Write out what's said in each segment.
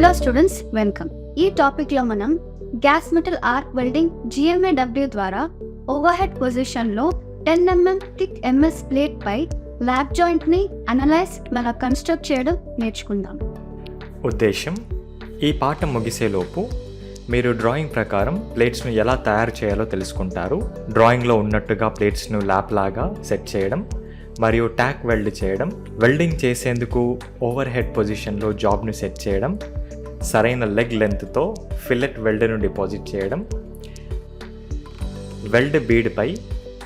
Hello students, welcome. ఈ టాపిక్లో మనం gas metal arc welding GMAW ద్వారా ఓవర్ హెడ్ పొజిషన్లో 10 mm థిక్ MS ప్లేట్ పై ల్యాప్ జాయింట్ని అనలైజ్ లేదా కన్స్ట్రక్ట్ చేయడం నేర్చుకుందాం. ఉద్దేశం: ఈ పాఠం ముగిసేలోపు మీరు డ్రాయింగ్ ప్రకారం ప్లేట్స్ను ఎలా తయారు చేయాలో తెలుసుకుంటారు. డ్రాయింగ్లో ఉన్నట్టుగా ప్లేట్స్ను ల్యాప్ లాగా సెట్ చేయడం మరియు ట్యాక్ వెల్డ్ చేయడం, వెల్డింగ్ చేసేందుకు ఓవర్ హెడ్ పొజిషన్లో జాబ్ను సెట్ చేయడం, సరైన లెగ్ లెంత్తో ఫిల్లెట్ వెల్డ్ను డిపాజిట్ చేయడం, వెల్డ్ బీడ్పై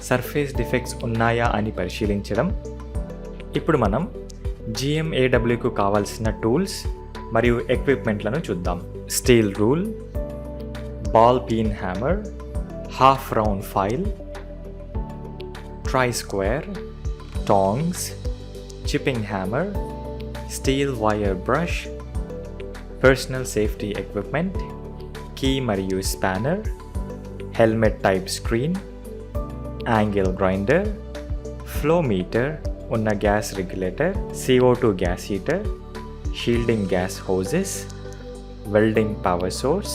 సర్ఫేస్ డిఫెక్ట్స్ ఉన్నాయా అని పరిశీలించడం. ఇప్పుడు మనం GMAWకు కావాల్సిన టూల్స్ మరియు ఎక్విప్మెంట్లను చూద్దాం. Steel rule, ball peen hammer, half round file, try square, tongs, chipping hammer, steel wire brush, personal safety equipment, key మరియు spanner, helmet type screen, angle grinder, flow meter ఉన్న gas regulator, CO2 gas heater, shielding gas hoses, welding power source,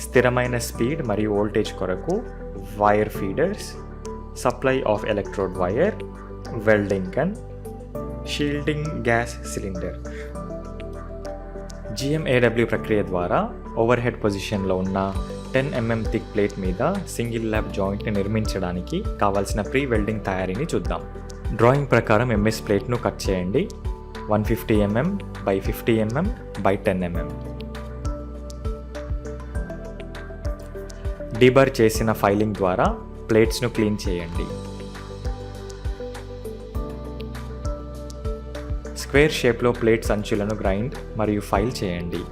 స్థిరమైన speed మరియు voltage కొరకు wire feeders, supply of electrode wire, welding gun, shielding gas cylinder. GMAW ప్రక్రియ ద్వారా overhead పొజిషన్లో ఉన్న 10 mm thick plate మీద single lap జాయింట్ని నిర్మించడానికి కావాల్సిన ప్రీ వెల్డింగ్ తయారీని చూద్దాం. డ్రాయింగ్ ప్రకారం MS ప్లేట్ను కట్ చేయండి. 150 mm by 50 mm by 10 mm. డీబర్ చేసిన ఫైలింగ్ ద్వారా ప్లేట్స్ను క్లీన్ చేయండి. స్క్వేర్ షేప్లో ప్లేట్స్ అంచులను గ్రైండ్ మరియు ఫైల్ చేయండి.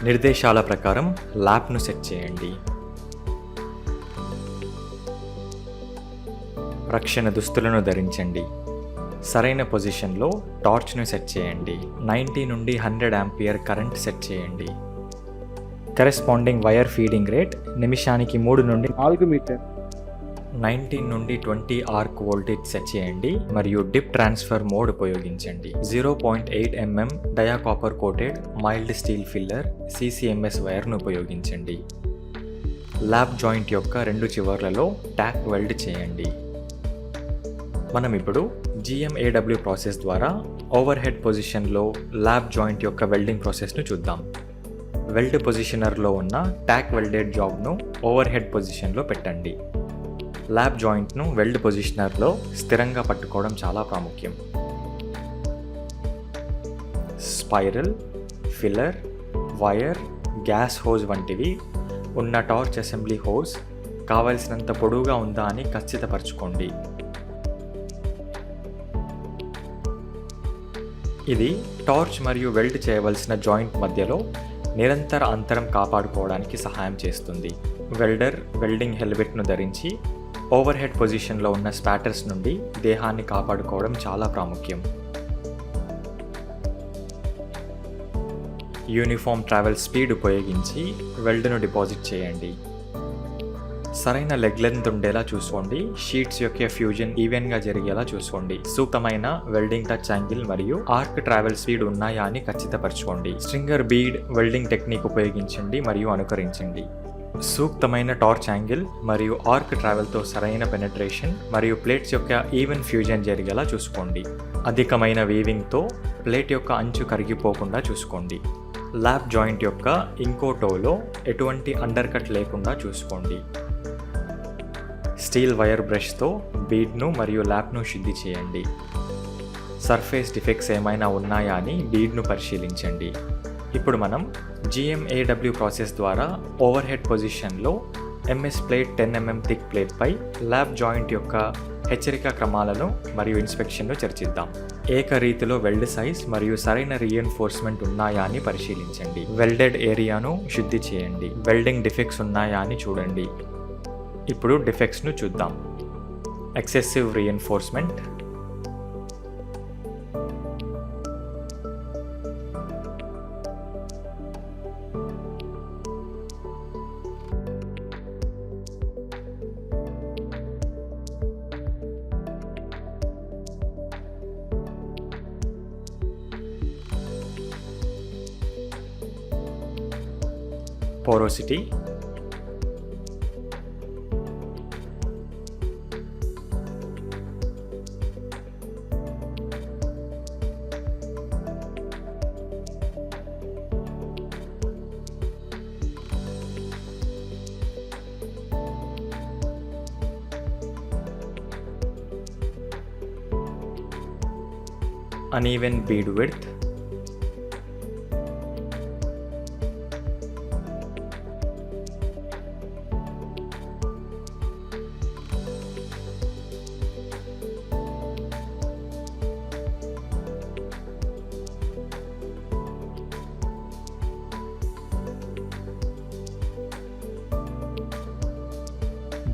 నిర్దేశాల ప్రకారం ల్యాప్ను సెట్ చేయండి. రక్షణ దుస్తులను ధరించండి. సరైన పొజిషన్లో టార్చ్ను సెట్ చేయండి. 90 నుండి 100 ఆంపియర్ కరెంట్ సెట్ చేయండి. కరెస్పాండింగ్ వైర్ ఫీడింగ్ రేట్ నిమిషానికి 3 నుండి 4 మీటర్. 19 నుండి 20 ఆర్క్ వోల్టేజ్ సెట్ చేయండి మరియు డిప్ ట్రాన్స్ఫర్ మోడ్ ఉపయోగించండి. 0.8 mm dia copper coated mild steel filler CCMS వైర్ను ఉపయోగించండి. ల్యాప్ జాయింట్ యొక్క 2 చివర్లలో ట్యాక్ వెల్డ్ చేయండి. మనం ఇప్పుడు GMAW ప్రాసెస్ ద్వారా ఓవర్ హెడ్ పొజిషన్లో ల్యాప్ జాయింట్ యొక్క వెల్డింగ్ ప్రాసెస్ను చూద్దాం. వెల్డ్ పొజిషనర్లో ఉన్న ట్యాక్ వెల్డెడ్ జాబ్ను ఓవర్ హెడ్ పొజిషన్లో పెట్టండి. ల్యాప్ జాయింట్ను వెల్డ్ పొజిషనర్లో స్థిరంగా పట్టుకోవడం చాలా ప్రాముఖ్యం. Spiral, filler, wire, gas hose వంటివి ఉన్న టార్చ్ అసెంబ్లీ హోజ్ కావలసినంత పొడవుగా ఉందా అని ఖచ్చితపరచుకోండి. ఇది టార్చ్ మరియు వెల్డ్ చేయవలసిన జాయింట్ మధ్యలో నిరంతర అంతరం కాపాడుకోవడానికి సహాయం చేస్తుంది. వెల్డర్ వెల్డింగ్ హెల్మెట్ను ధరించి ఓవర్ హెడ్ పొజిషన్లో ఉన్న స్పాటర్స్ నుండి దేహాన్ని కాపాడుకోవడం చాలా ప్రాముఖ్యం. యూనిఫామ్ ట్రావెల్ స్పీడ్ ఉపయోగించి వెల్డ్ను డిపాజిట్ చేయండి. సరైన లెగ్ లెంత్ ఉండేలా చూసుకోండి. షీట్స్ యొక్క ఫ్యూజన్ ఈవెన్గా జరిగేలా చూసుకోండి. సూక్తమైన వెల్డింగ్ టచ్ యాంగిల్ మరియు ఆర్క్ ట్రావెల్ స్పీడ్ ఉన్నాయా అని ఖచ్చితపరచుకోండి. స్ట్రింగర్ బీడ్ వెల్డింగ్ టెక్నిక్ ఉపయోగించండి మరియు అనుకరించండి. సూక్తమైన టార్చ్ యాంగిల్ మరియు ఆర్క్ ట్రావెల్తో సరైన పెనట్రేషన్ మరియు ప్లేట్స్ యొక్క ఈవెన్ ఫ్యూజన్ జరిగేలా చూసుకోండి. అధికమైన వీవింగ్తో ప్లేట్ యొక్క అంచు కరిగిపోకుండా చూసుకోండి. ల్యాప్ జాయింట్ యొక్క ఇంకో టోలో ఎటువంటి అండర్ కట్ లేకుండా చూసుకోండి. స్టీల్ వైర్ బ్రష్తో బీడ్ను మరియు ల్యాప్ను శుద్ధి చేయండి. సర్ఫేస్ డిఫెక్ట్స్ ఏమైనా ఉన్నాయా అని బీడ్ను పరిశీలించండి. ఇప్పుడు మనం GMAW ప్రాసెస్ ద్వారా ఓవర్ హెడ్ పొజిషన్లో MS ప్లేట్ 10 mm థిక్ ప్లేట్పై ల్యాప్ జాయింట్ యొక్క హెచ్చరిక క్రమాలను మరియు ఇన్స్పెక్షన్ను చర్చిద్దాం. ఏకరీతిలో వెల్డ్ సైజ్ మరియు సరైన రీఎన్ఫోర్స్మెంట్ ఉన్నాయా అని పరిశీలించండి. వెల్డెడ్ ఏరియాను శుద్ధి చేయండి. వెల్డింగ్ డిఫెక్ట్స్ ఉన్నాయా అని చూడండి. ఇప్పుడు డిఫెక్ట్స్ను చూద్దాం. Excessive reinforcement, porosity, uneven bead width,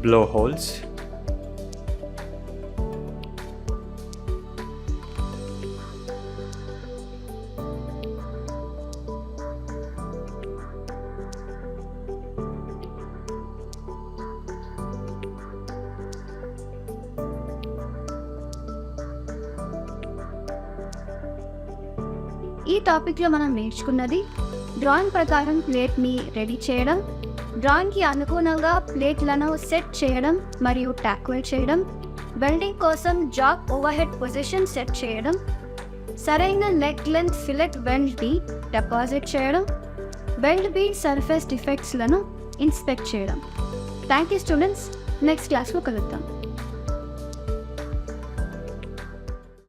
blowholes, ఈ టాపిక్లో మనం నేర్చుకున్నది డ్రాయింగ్ ప్రకారం ప్లేట్ని రెడీ చేయడం, డ్రాయింగ్కి అనుగుణంగా ప్లేట్లను సెట్ చేయడం మరియు టాక్వెల్ చేయడం, వెల్డింగ్ కోసం జాబ్ ఓవర్హెడ్ పొజిషన్ సెట్ చేయడం, సరైన లెగ్ లెంత్ ఫిలెట్ వెల్డ్ని డిపాజిట్ చేయడం, వెల్డ్ బీడ్ సర్ఫేస్ డిఫెక్ట్స్లను ఇన్స్పెక్ట్ చేయడం. థ్యాంక్ యూ స్టూడెంట్స్, నెక్స్ట్ క్లాస్లో కలుద్దాం.